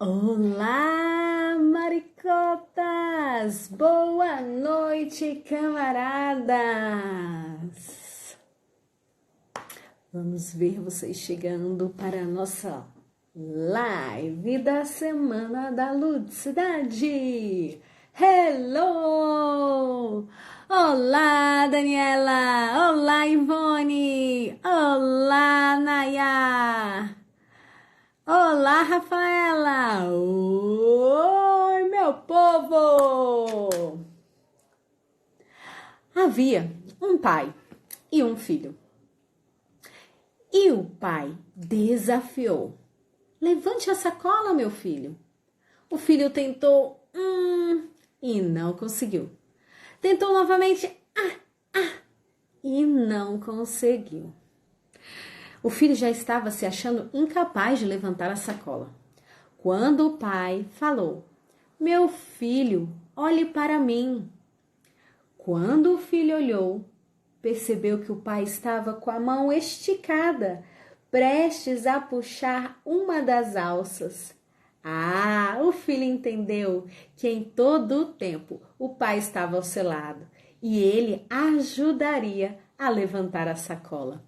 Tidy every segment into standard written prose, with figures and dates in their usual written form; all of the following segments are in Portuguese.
Olá, maricotas! Boa noite, camaradas! Vamos ver vocês chegando para a nossa live da Semana da Ludicidade! Hello! Olá, Daniela! Olá, Ivone! Olá, Nayá! Olá, Rafaela! Oi, meu povo! Havia um pai e um filho. E o pai desafiou. Levante a sacola, meu filho. O filho tentou e não conseguiu. Tentou novamente e não conseguiu. O filho já estava se achando incapaz de levantar a sacola. Quando o pai falou: "Meu filho, olhe para mim." Quando o filho olhou, percebeu que o pai estava com a mão esticada, prestes a puxar uma das alças. O filho entendeu que em todo o tempo o pai estava ao seu lado e ele ajudaria a levantar a sacola.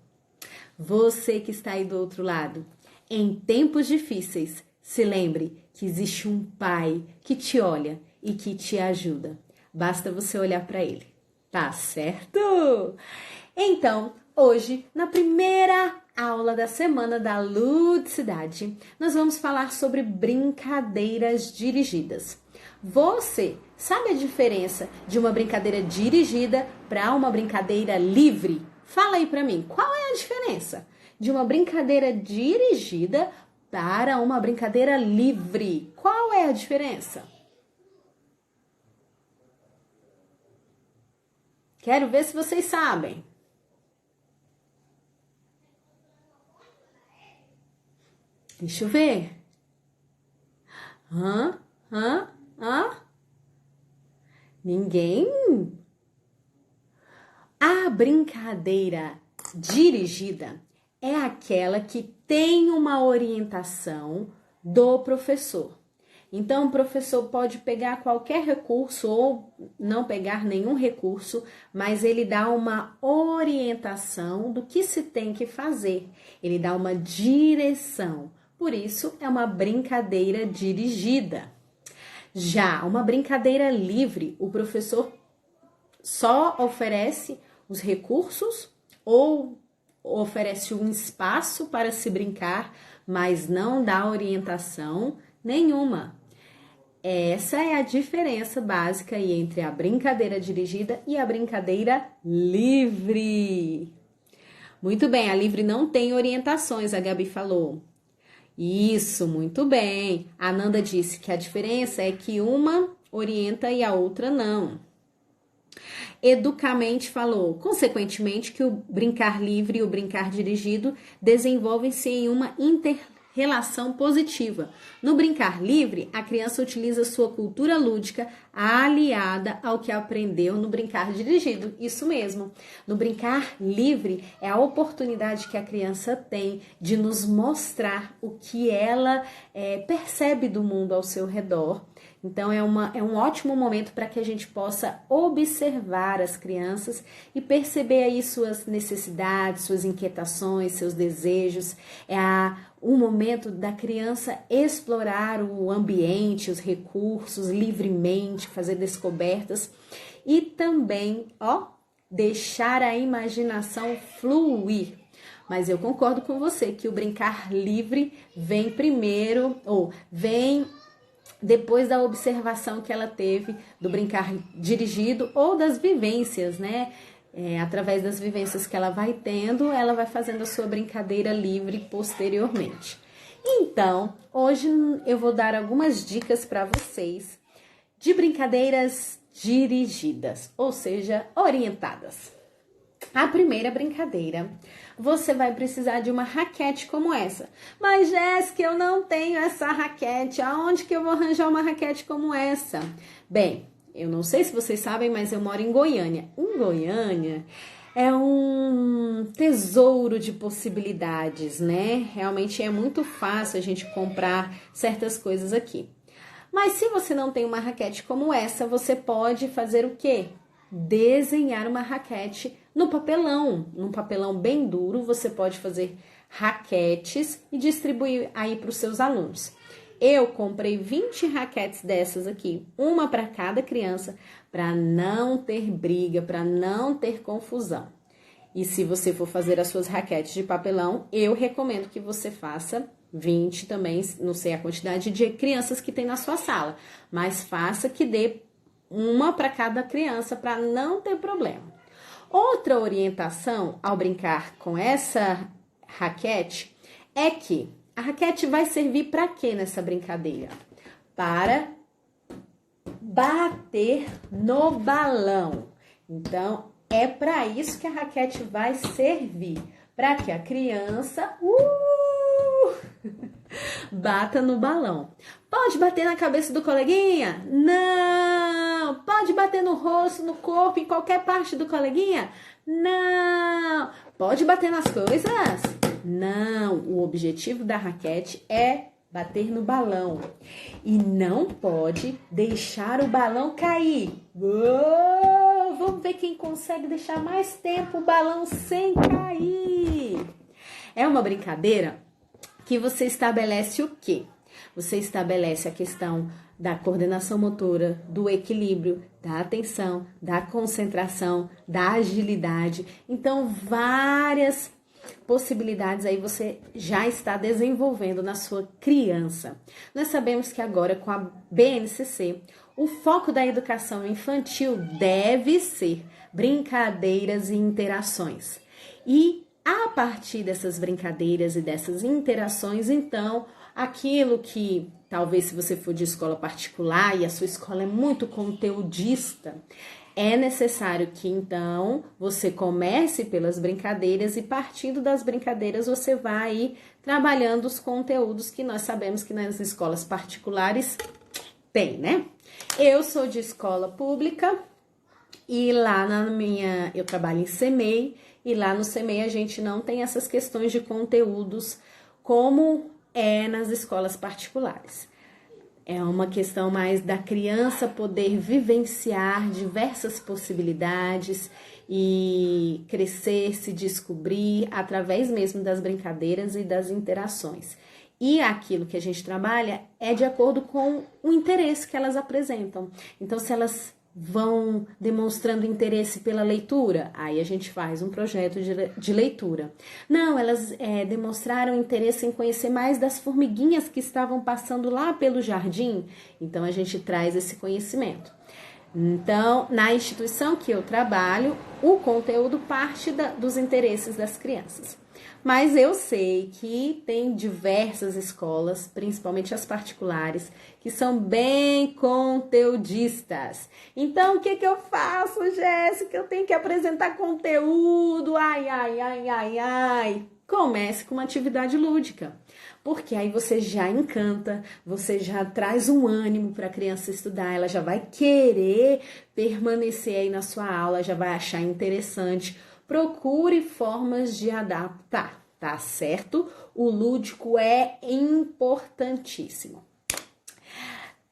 Você que está aí do outro lado, em tempos difíceis, se lembre que existe um pai que te olha e que te ajuda. Basta você olhar para ele, tá certo? Então, hoje, na primeira aula da Semana da Ludicidade, nós vamos falar sobre brincadeiras dirigidas. Você sabe a diferença de uma brincadeira dirigida para uma brincadeira livre? Fala aí pra mim, qual é a diferença de uma brincadeira dirigida para uma brincadeira livre? Qual é a diferença? Quero ver se vocês sabem. Deixa eu ver. Ninguém? A brincadeira dirigida é aquela que tem uma orientação do professor. Então, o professor pode pegar qualquer recurso ou não pegar nenhum recurso, mas ele dá uma orientação do que se tem que fazer. Ele dá uma direção. Por isso, é uma brincadeira dirigida. Já uma brincadeira livre, o professor só oferece os recursos ou oferece um espaço para se brincar, mas não dá orientação nenhuma. Essa é a diferença básica aí entre a brincadeira dirigida e a brincadeira livre. Muito bem, a livre não tem orientações, a Gabi falou. Isso, muito bem. A Nanda disse que a diferença é que uma orienta e a outra não. Educamente falou, consequentemente, que o brincar livre e o brincar dirigido desenvolvem-se em uma inter-relação positiva. No brincar livre, a criança utiliza sua cultura lúdica aliada ao que aprendeu no brincar dirigido. Isso mesmo. No brincar livre, é a oportunidade que a criança tem de nos mostrar o que ela percebe do mundo ao seu redor. Então, é um ótimo momento para que a gente possa observar as crianças e perceber aí suas necessidades, suas inquietações, seus desejos. É um momento da criança explorar o ambiente, os recursos livremente, fazer descobertas e também, deixar a imaginação fluir. Mas eu concordo com você que o brincar livre vem primeiro, vem depois da observação que ela teve do brincar dirigido ou das vivências, né? Através das vivências que ela vai tendo, ela vai fazendo a sua brincadeira livre posteriormente. Então, hoje eu vou dar algumas dicas para vocês de brincadeiras dirigidas, ou seja, orientadas. A primeira brincadeira, você vai precisar de uma raquete como essa. Mas, Jéssica, eu não tenho essa raquete. Aonde que eu vou arranjar uma raquete como essa? Bem, eu não sei se vocês sabem, mas eu moro em Goiânia. Em Goiânia, É um tesouro de possibilidades, né? Realmente é muito fácil a gente comprar certas coisas aqui. Mas se você não tem uma raquete como essa, você pode fazer o quê? Desenhar uma raquete no papelão. Num papelão bem duro, você pode fazer raquetes e distribuir aí para os seus alunos. Eu comprei 20 raquetes dessas aqui, uma para cada criança, para não ter briga, para não ter confusão. E se você for fazer as suas raquetes de papelão, eu recomendo que você faça 20 também, não sei a quantidade de crianças que tem na sua sala, mas faça que dê uma para cada criança para não ter problema. Outra orientação ao brincar com essa raquete é que a raquete vai servir para quê nessa brincadeira? Para bater no balão. Então, é para isso que a raquete vai servir, para que a criança bata no balão. Pode bater na cabeça do coleguinha? Não! Pode bater no rosto, no corpo, em qualquer parte do coleguinha? Não! Pode bater nas coisas? Não! O objetivo da raquete é bater no balão. E não pode deixar o balão cair. Vamos ver quem consegue deixar mais tempo o balão sem cair. É uma brincadeira que você estabelece o quê? Você estabelece a questão da coordenação motora, do equilíbrio, da atenção, da concentração, da agilidade. Então, várias possibilidades aí você já está desenvolvendo na sua criança. Nós sabemos que agora com a BNCC, o foco da educação infantil deve ser brincadeiras e interações. E a partir dessas brincadeiras e dessas interações, então, aquilo que talvez se você for de escola particular e a sua escola é muito conteudista, é necessário que, então, você comece pelas brincadeiras e, partindo das brincadeiras, você vai trabalhando os conteúdos que nós sabemos que nas escolas particulares tem, né? Eu sou de escola pública e lá eu trabalho em CEMEI e lá no CEMEI a gente não tem essas questões de conteúdos como é nas escolas particulares. É uma questão mais da criança poder vivenciar diversas possibilidades e crescer, se descobrir através mesmo das brincadeiras e das interações. E aquilo que a gente trabalha é de acordo com o interesse que elas apresentam. Então, se elas vão demonstrando interesse pela leitura, aí a gente faz um projeto de leitura. Não, elas demonstraram interesse em conhecer mais das formiguinhas que estavam passando lá pelo jardim, então a gente traz esse conhecimento. Então, na instituição que eu trabalho, o conteúdo parte dos interesses das crianças. Mas eu sei que tem diversas escolas, principalmente as particulares, que são bem conteudistas. Então, o que eu faço, Jéssica? Eu tenho que apresentar conteúdo. Ai. Comece com uma atividade lúdica, porque aí você já encanta, você já traz um ânimo para a criança estudar, ela já vai querer permanecer aí na sua aula, já vai achar interessante. Procure formas de adaptar, tá certo? O lúdico é importantíssimo.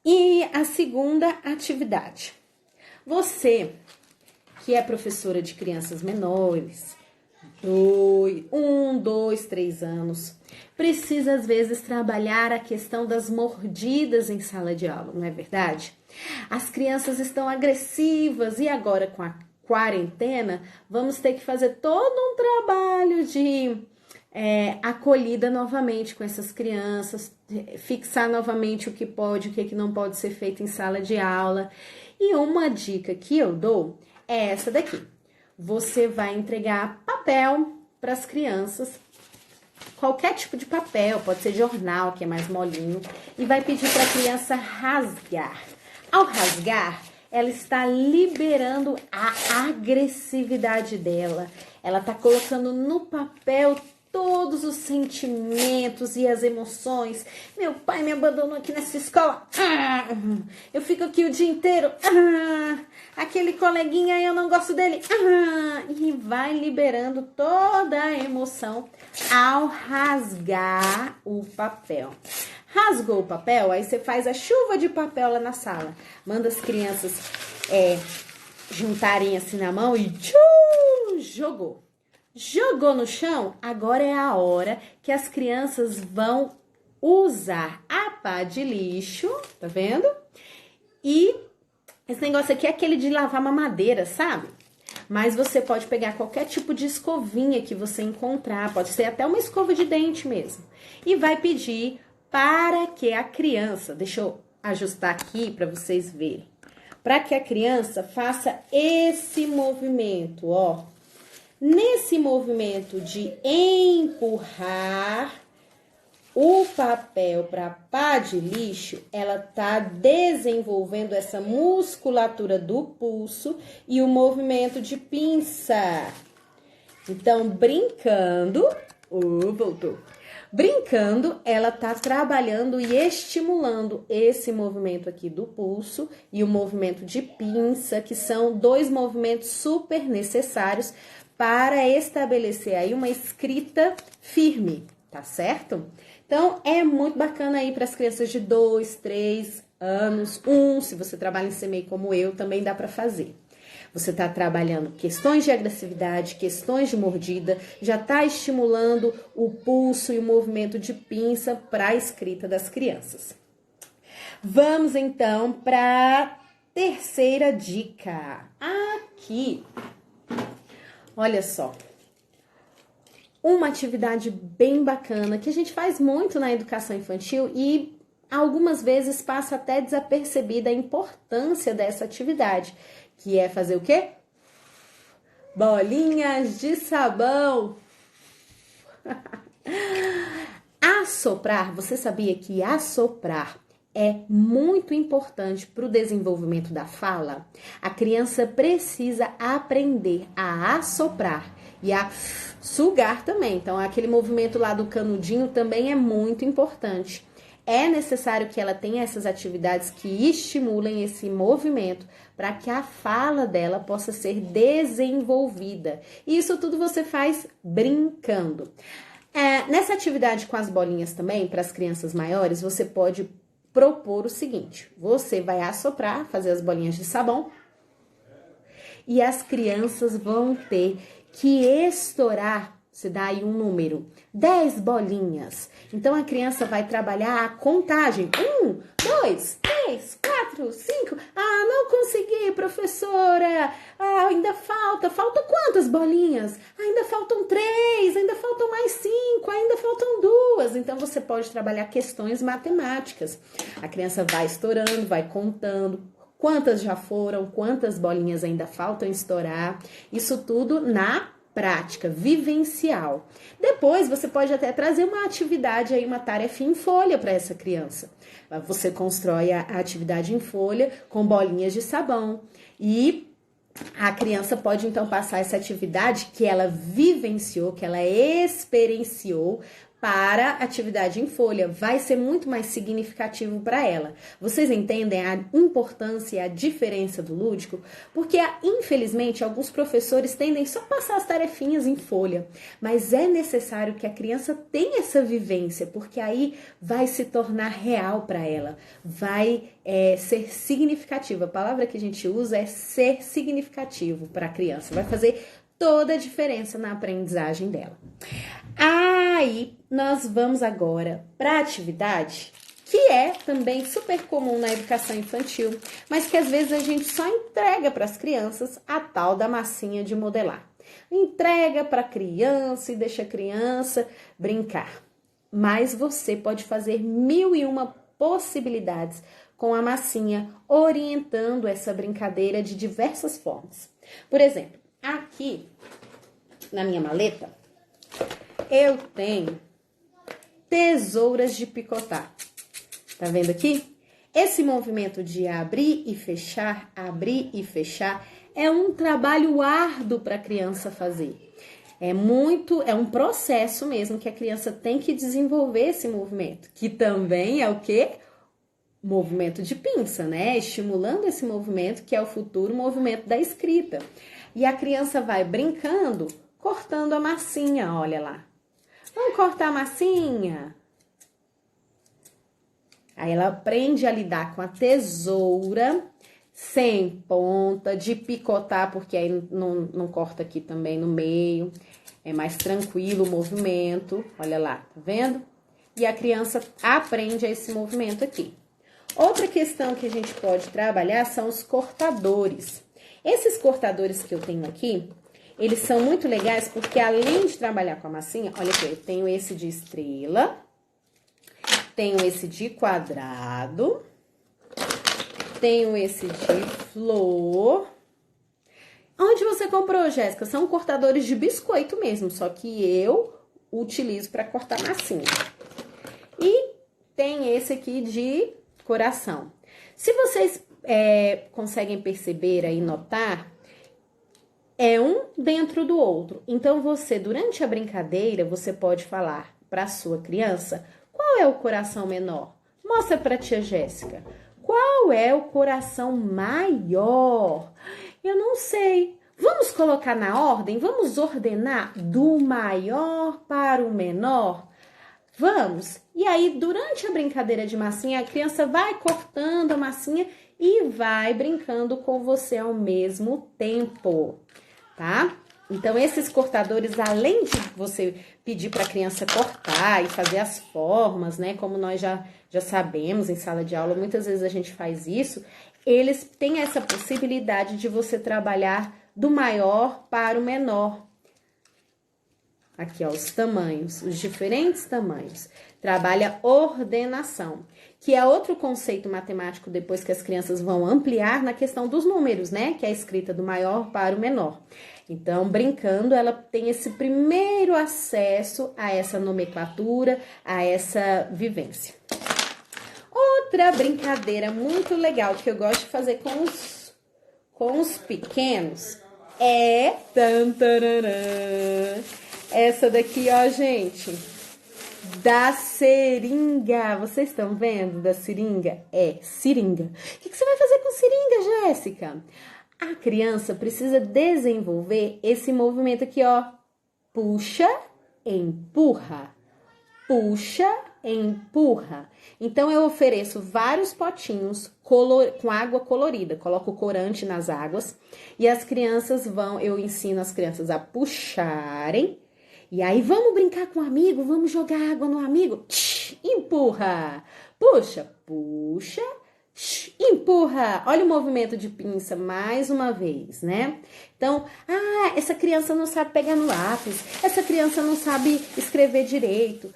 E a segunda atividade. Você, que é professora de crianças menores, 1, 2, 3 anos, precisa às vezes trabalhar a questão das mordidas em sala de aula, não é verdade? As crianças estão agressivas e agora com a quarentena, vamos ter que fazer todo um trabalho de acolhida novamente com essas crianças, fixar novamente o que pode, o que não pode ser feito em sala de aula. E uma dica que eu dou é essa daqui. Você vai entregar papel para as crianças, qualquer tipo de papel, pode ser jornal, que é mais molinho, e vai pedir para a criança rasgar. Ao rasgar, ela está liberando a agressividade dela. Ela está colocando no papel todos os sentimentos e as emoções. Meu pai me abandonou aqui nessa escola. Eu fico aqui o dia inteiro. Aquele coleguinha, eu não gosto dele. E vai liberando toda a emoção ao rasgar o papel. Rasgou o papel, aí você faz a chuva de papel lá na sala. Manda as crianças juntarem assim na mão e jogou. Jogou no chão, agora é a hora que as crianças vão usar a pá de lixo, tá vendo? E esse negócio aqui é aquele de lavar mamadeira, sabe? Mas você pode pegar qualquer tipo de escovinha que você encontrar, pode ser até uma escova de dente mesmo. E vai pedir para que a criança, deixa eu ajustar aqui para vocês verem, para que a criança faça esse movimento, ó. Nesse movimento de empurrar o papel para a pá de lixo, ela tá desenvolvendo essa musculatura do pulso e o movimento de pinça. Então, brincando, voltou. Brincando, ela tá trabalhando e estimulando esse movimento aqui do pulso e o movimento de pinça, que são dois movimentos super necessários para estabelecer aí uma escrita firme, tá certo? Então, é muito bacana aí para as crianças de 2, 3 anos, se você trabalha em CMEI como eu, também dá para fazer. Você está trabalhando questões de agressividade, questões de mordida, já está estimulando o pulso e o movimento de pinça para a escrita das crianças. Vamos então para a terceira dica. Aqui, olha só, uma atividade bem bacana que a gente faz muito na educação infantil e algumas vezes passa até desapercebida a importância dessa atividade, que é fazer o quê? Bolinhas de sabão. Assoprar, você sabia que assoprar é muito importante para o desenvolvimento da fala? A criança precisa aprender a assoprar e a sugar também. Então, aquele movimento lá do canudinho também é muito importante. É necessário que ela tenha essas atividades que estimulem esse movimento para que a fala dela possa ser desenvolvida. E isso tudo você faz brincando. Nessa atividade com as bolinhas também, para as crianças maiores, você pode propor o seguinte: você vai assoprar, fazer as bolinhas de sabão e as crianças vão ter que estourar. Você dá aí um número, 10 bolinhas. Então, a criança vai trabalhar a contagem. 1, 2, 3, 4, 5. Não consegui, professora. Ainda falta. Faltam quantas bolinhas? Ainda faltam 3, ainda faltam mais 5, ainda faltam 2. Então, você pode trabalhar questões matemáticas. A criança vai estourando, vai contando. Quantas já foram, quantas bolinhas ainda faltam estourar. Isso tudo na prática, vivencial. Depois, você pode até trazer uma atividade aí, uma tarefa em folha para essa criança. Você constrói a atividade em folha com bolinhas de sabão e a criança pode então passar essa atividade que ela vivenciou, que ela experienciou para atividade em folha. Vai ser muito mais significativo para ela. Vocês entendem a importância e a diferença do lúdico? Porque, infelizmente, alguns professores tendem só a passar as tarefinhas em folha, mas é necessário que a criança tenha essa vivência, porque aí vai se tornar real para ela, vai ser significativo. A palavra que a gente usa é ser significativo para a criança, vai fazer toda a diferença na aprendizagem dela. Aí, nós vamos agora para a atividade que é também super comum na educação infantil, mas que às vezes a gente só entrega para as crianças a tal da massinha de modelar. Entrega para a criança e deixa a criança brincar. Mas você pode fazer 1001 possibilidades com a massinha, orientando essa brincadeira de diversas formas. Por exemplo, aqui na minha maleta, eu tenho tesouras de picotar. Tá vendo aqui? Esse movimento de abrir e fechar é um trabalho árduo para a criança fazer. É um processo mesmo que a criança tem que desenvolver esse movimento, que também é o quê? Movimento de pinça, né? Estimulando esse movimento, que é o futuro movimento da escrita. E a criança vai brincando, cortando a massinha, olha lá. Vamos cortar a massinha? Aí ela aprende a lidar com a tesoura, sem ponta, de picotar, porque aí não corta aqui também no meio. É mais tranquilo o movimento, olha lá, tá vendo? E a criança aprende esse movimento aqui. Outra questão que a gente pode trabalhar são os cortadores. Esses cortadores que eu tenho aqui, eles são muito legais porque além de trabalhar com a massinha, olha aqui, eu tenho esse de estrela, tenho esse de quadrado, tenho esse de flor. Onde você comprou, Jéssica? São cortadores de biscoito mesmo, só que eu utilizo para cortar massinha. E tem esse aqui de coração. Se vocês conseguem perceber aí, notar, é um dentro do outro. Então, você, durante a brincadeira, você pode falar para a sua criança qual é o coração menor. Mostra para a tia Jéssica. Qual é o coração maior? Eu não sei. Vamos colocar na ordem? Vamos ordenar do maior para o menor? Vamos? E aí, durante a brincadeira de massinha, a criança vai cortando a massinha e vai brincando com você ao mesmo tempo, tá? Então, esses cortadores, além de você pedir para a criança cortar e fazer as formas, né? Como nós já sabemos em sala de aula, muitas vezes a gente faz isso, eles têm essa possibilidade de você trabalhar do maior para o menor. Aqui, ó, os tamanhos, os diferentes tamanhos. Trabalha ordenação, que é outro conceito matemático depois que as crianças vão ampliar na questão dos números, né? Que é a escrita do maior para o menor. Então, brincando, ela tem esse primeiro acesso a essa nomenclatura, a essa vivência. Outra brincadeira muito legal que eu gosto de fazer com os pequenos é... essa daqui, ó, gente, da seringa. Vocês estão vendo da seringa? É, seringa. O que você vai fazer com seringa, Jéssica? A criança precisa desenvolver esse movimento aqui, ó. Puxa, empurra. Puxa, empurra. Então, eu ofereço vários potinhos com água colorida. Coloco corante nas águas e as crianças eu ensino as crianças a puxarem. E aí, vamos brincar com o amigo, vamos jogar água no amigo. Empurra, puxa, puxa, empurra. Olha o movimento de pinça mais uma vez, né? Então, essa criança não sabe pegar no lápis, essa criança não sabe escrever direito.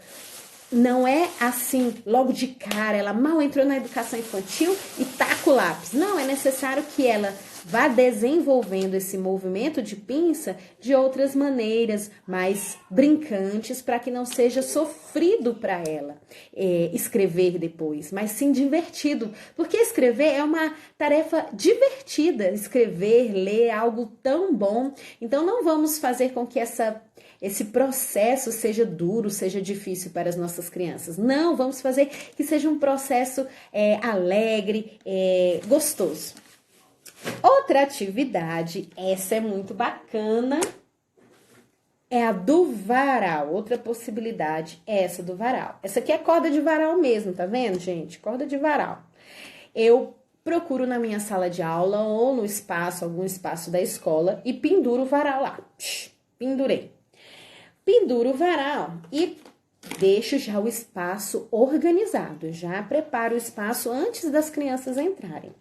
Não é assim, logo de cara, ela mal entrou na educação infantil e taca o lápis. Não, é necessário que ela vá desenvolvendo esse movimento de pinça de outras maneiras, mais brincantes, para que não seja sofrido para ela escrever depois, mas sim divertido. Porque escrever é uma tarefa divertida, escrever, ler é algo tão bom. Então, não vamos fazer com que esse processo seja duro, seja difícil para as nossas crianças. Não, vamos fazer que seja um processo alegre, gostoso. Outra atividade, essa é muito bacana, é a do varal. Outra possibilidade é essa do varal. Essa aqui é corda de varal mesmo, tá vendo, gente? Corda de varal. Eu procuro na minha sala de aula ou no espaço, algum espaço da escola e penduro o varal lá. Pendurei. Penduro o varal e deixo já o espaço organizado. Já preparo o espaço antes das crianças entrarem.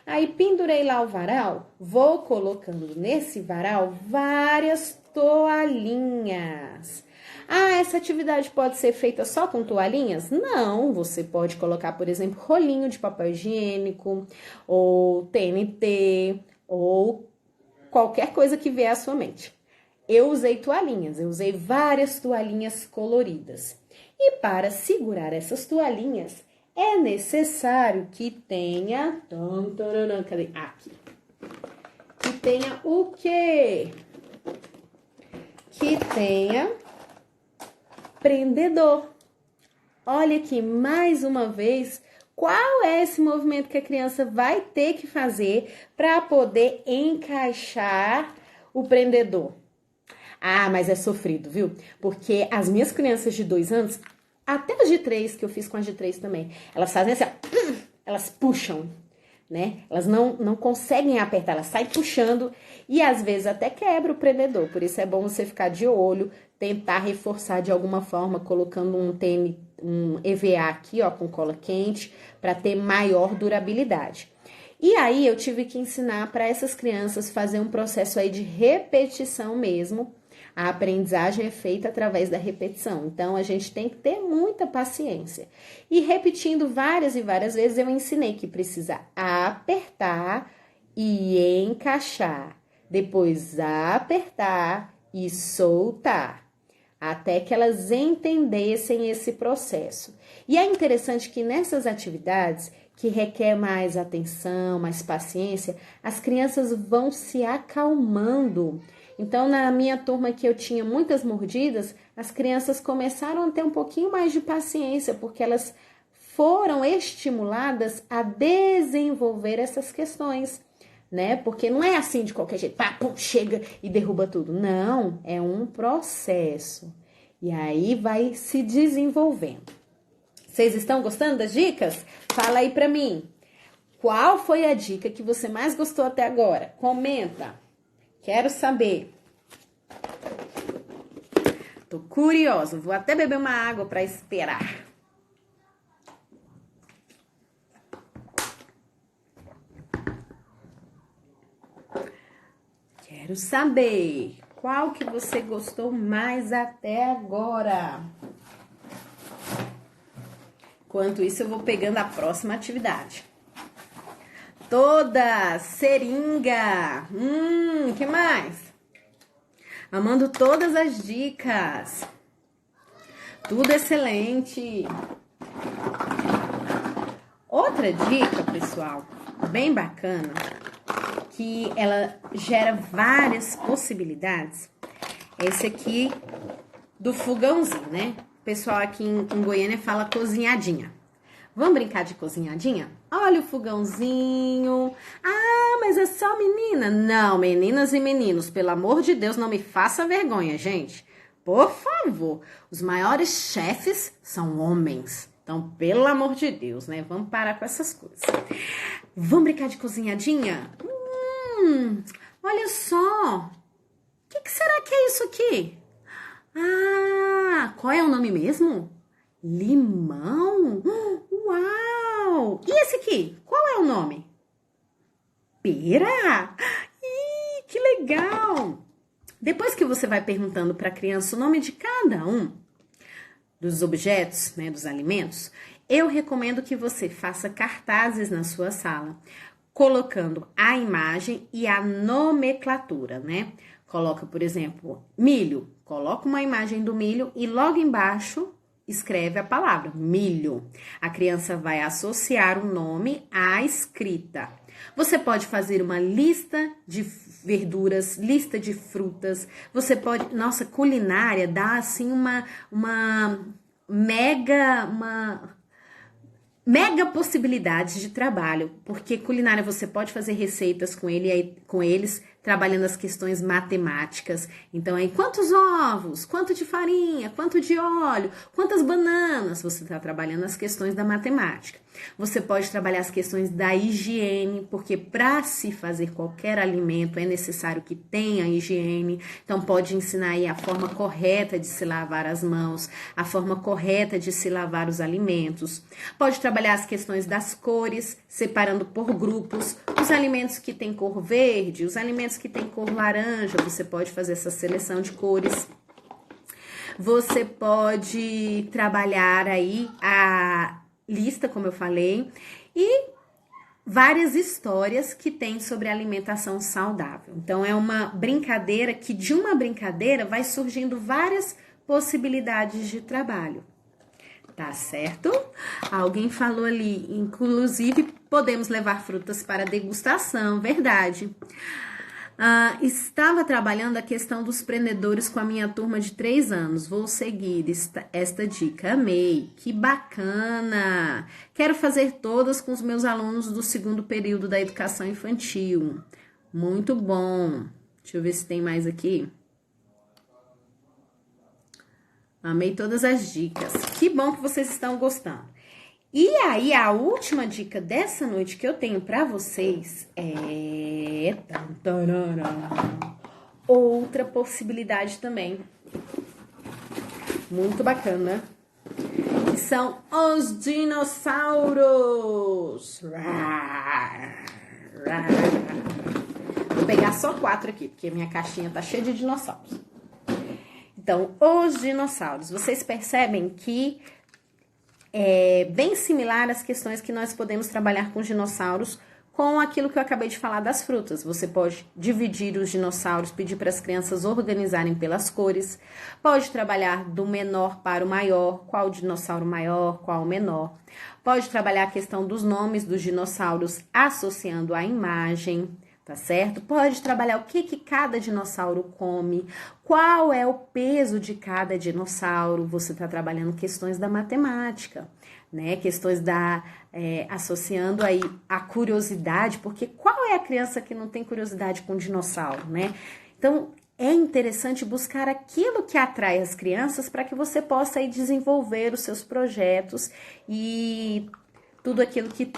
Aí, pendurei lá o varal, vou colocando nesse varal várias toalhinhas. Essa atividade pode ser feita só com toalhinhas? Não, você pode colocar, por exemplo, rolinho de papel higiênico, ou TNT, ou qualquer coisa que vier à sua mente. Eu usei toalhinhas, eu usei várias toalhinhas coloridas. E para segurar essas toalhinhas, é necessário que tenha... Cadê? Aqui. Que tenha o quê? que tenha prendedor. Olha aqui, mais uma vez, qual é esse movimento que a criança vai ter que fazer para poder encaixar o prendedor? Ah, mas é sofrido, viu? Porque as minhas crianças de 2 anos, até as de 3, que eu fiz com as de 3 também, elas fazem assim, ó, elas puxam, né? Elas não conseguem apertar, elas saem puxando e às vezes até quebra o prendedor. Por isso é bom você ficar de olho, tentar reforçar de alguma forma, colocando um EVA aqui, ó, com cola quente, para ter maior durabilidade. E aí eu tive que ensinar para essas crianças fazer um processo aí de repetição mesmo. A aprendizagem é feita através da repetição, então a gente tem que ter muita paciência. E repetindo várias e várias vezes, eu ensinei que precisa apertar e encaixar, depois apertar e soltar, até que elas entendessem esse processo. E é interessante que nessas atividades, que requer mais atenção, mais paciência, as crianças vão se acalmando. Então, na minha turma que eu tinha muitas mordidas, as crianças começaram a ter um pouquinho mais de paciência, porque elas foram estimuladas a desenvolver essas questões, né? Porque não é assim de qualquer jeito, pá, pum, chega e derruba tudo. Não, é um processo. E aí vai se desenvolvendo. Vocês estão gostando das dicas? Fala aí pra mim. Qual foi a dica que você mais gostou até agora? Comenta. Quero saber. Tô curiosa. Vou até beber uma água pra esperar. Quero saber. Qual que você gostou mais até agora? Enquanto isso, eu vou pegando a próxima atividade. Toda seringa. Que mais? Amando todas as dicas. Tudo excelente. Outra dica, pessoal, bem bacana, que ela gera várias possibilidades. É esse aqui do fogãozinho, né? O pessoal aqui em Goiânia fala cozinhadinha. Vamos brincar de cozinhadinha? Olha o fogãozinho. Ah, mas é só menina? Não, meninas e meninos, pelo amor de Deus, não me faça vergonha, gente. Por favor, os maiores chefes são homens. Então, pelo amor de Deus, né? Vamos parar com essas coisas. Vamos brincar de cozinhadinha? Olha só. O que será que é isso aqui? Ah, qual é o nome mesmo? Limão? Uau! E esse aqui? Qual é o nome? Pera? Ih, que legal! Depois que você vai perguntando para a criança o nome de cada um dos objetos, né, dos alimentos, eu recomendo que você faça cartazes na sua sala, colocando a imagem e a nomenclatura, né? Coloca, por exemplo, milho. Coloca uma imagem do milho e logo embaixo escreve a palavra milho. A criança vai associar o nome à escrita. Você pode fazer uma lista de verduras, lista de frutas. Você pode... Nossa, culinária dá assim uma mega possibilidades de trabalho, porque culinária você pode fazer receitas com eles, trabalhando as questões matemáticas. Então, aí, quantos ovos, quanto de farinha, quanto de óleo, quantas bananas, você está trabalhando as questões da matemática. Você pode trabalhar as questões da higiene, porque para se fazer qualquer alimento é necessário que tenha higiene. Então, pode ensinar aí a forma correta de se lavar as mãos, a forma correta de se lavar os alimentos. Pode trabalhar as questões das cores, separando por grupos, os alimentos que têm cor verde, os alimentos que têm cor laranja, você pode fazer essa seleção de cores. Você pode trabalhar aí a lista, como eu falei, e várias histórias que tem sobre alimentação saudável. Então, é uma brincadeira que de uma brincadeira vai surgindo várias possibilidades de trabalho. Tá certo? Alguém falou ali, inclusive, podemos levar frutas para degustação, verdade. Estava trabalhando a questão dos prendedores com a minha turma de 3 anos. Vou seguir esta dica. Amei. Que bacana. Quero fazer todas com os meus alunos do 2º período da educação infantil. Muito bom. Deixa eu ver se tem mais aqui. Amei todas as dicas. Que bom que vocês estão gostando. E aí, a última dica dessa noite que eu tenho pra vocês é... outra possibilidade também. Muito bacana. Que são os dinossauros. Vou pegar só 4 aqui, porque minha caixinha tá cheia de dinossauros. Então, os dinossauros. Vocês percebem que é bem similar às questões que nós podemos trabalhar com os dinossauros, com aquilo que eu acabei de falar das frutas. Você pode dividir os dinossauros, pedir para as crianças organizarem pelas cores, pode trabalhar do menor para o maior, qual o dinossauro maior, qual o menor. Pode trabalhar a questão dos nomes dos dinossauros associando à imagem, tá certo? Pode trabalhar o que cada dinossauro come, qual é o peso de cada dinossauro. Você está trabalhando questões da matemática, né? Questões associando aí a curiosidade, porque qual é a criança que não tem curiosidade com dinossauro, né? Então, é interessante buscar aquilo que atrai as crianças para que você possa aí desenvolver os seus projetos e tudo aquilo que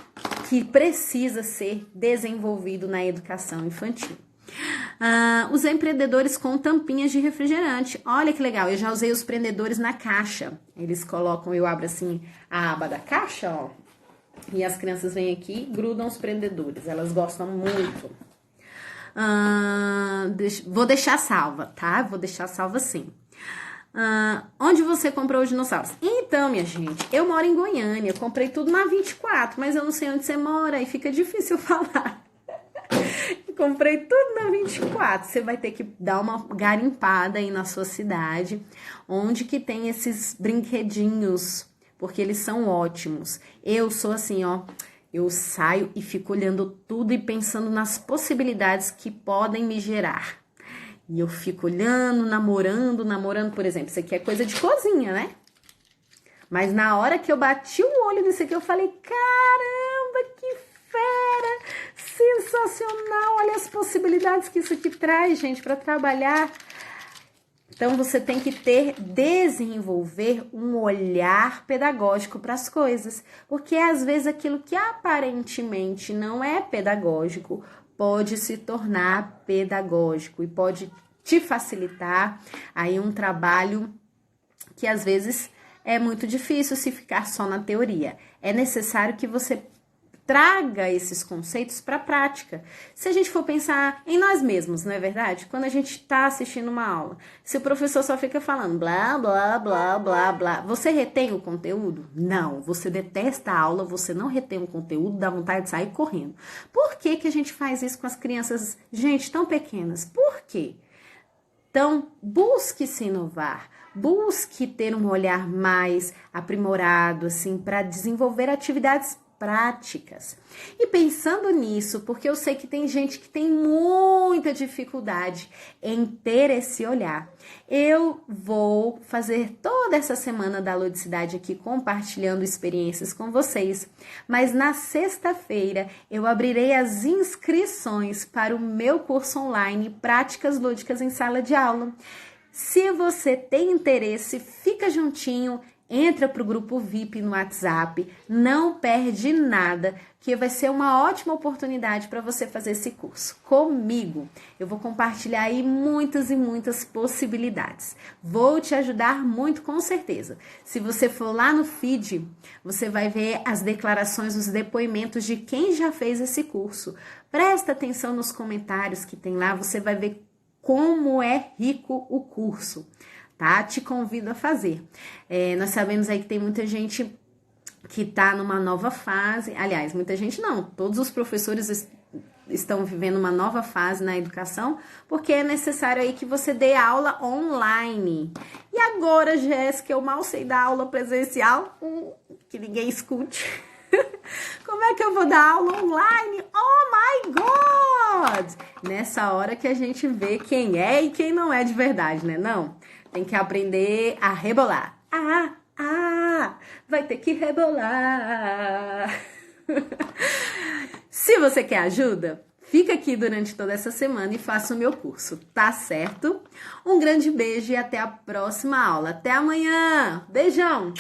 precisa ser desenvolvido na educação infantil. Os empreendedores com tampinhas de refrigerante. Olha que legal, eu já usei os prendedores na caixa. Eles colocam, eu abro assim a aba da caixa, ó. E as crianças vêm aqui e grudam os prendedores. Elas gostam muito. Vou deixar salva, tá? Vou deixar salva sim. Onde você comprou os dinossauros? Então, minha gente, eu moro em Goiânia. Eu comprei tudo na 24, mas eu não sei onde você mora e fica difícil falar. Comprei tudo na 24. Você vai ter que dar uma garimpada aí na sua cidade, onde que tem esses brinquedinhos, porque eles são ótimos. Eu sou assim, ó, eu saio e fico olhando tudo e pensando nas possibilidades que podem me gerar. E eu fico olhando, namorando, por exemplo, isso aqui é coisa de cozinha, né? Mas na hora que eu bati o olho nisso aqui, eu falei, caramba, que fera! Sensacional! Olha as possibilidades que isso aqui traz, gente, para trabalhar. Então, você tem que desenvolver um olhar pedagógico para as coisas. Porque, às vezes, aquilo que aparentemente não é pedagógico pode se tornar pedagógico e pode te facilitar aí um trabalho que, às vezes, é muito difícil se ficar só na teoria. É necessário que você traga esses conceitos para a prática. Se a gente for pensar em nós mesmos, não é verdade? Quando a gente está assistindo uma aula, se o professor só fica falando blá, blá, blá, blá, blá, você retém o conteúdo? Não, você detesta a aula, você não retém o conteúdo, dá vontade de sair correndo. Por que que a gente faz isso com as crianças, gente, tão pequenas? Por quê? Então, busque se inovar, busque ter um olhar mais aprimorado, assim, para desenvolver atividades práticas. E pensando nisso, porque eu sei que tem gente que tem muita dificuldade em ter esse olhar, eu vou fazer toda essa semana da ludicidade aqui compartilhando experiências com vocês, mas na sexta-feira eu abrirei as inscrições para o meu curso online Práticas Lúdicas em Sala de Aula. Se você tem interesse, fica juntinho, entra para o grupo VIP no WhatsApp, não perde nada, que vai ser uma ótima oportunidade para você fazer esse curso comigo. Eu vou compartilhar aí muitas e muitas possibilidades. Vou te ajudar muito, com certeza. Se você for lá no feed, você vai ver as declarações, os depoimentos de quem já fez esse curso. Presta atenção nos comentários que tem lá, você vai ver como é rico o curso. Tá? Te convido a fazer. Nós sabemos aí que tem muita gente que tá numa nova fase, aliás, muita gente não, todos os professores estão vivendo uma nova fase na educação, porque é necessário aí que você dê aula online. E agora, Jéssica, eu mal sei dar aula presencial, que ninguém escute. Como é que eu vou dar aula online? Oh my God! Nessa hora que a gente vê quem é e quem não é de verdade, né? Não, tem que aprender a rebolar. Vai ter que rebolar. Se você quer ajuda, fica aqui durante toda essa semana e faça o meu curso, tá certo? Um grande beijo e até a próxima aula. Até amanhã! Beijão!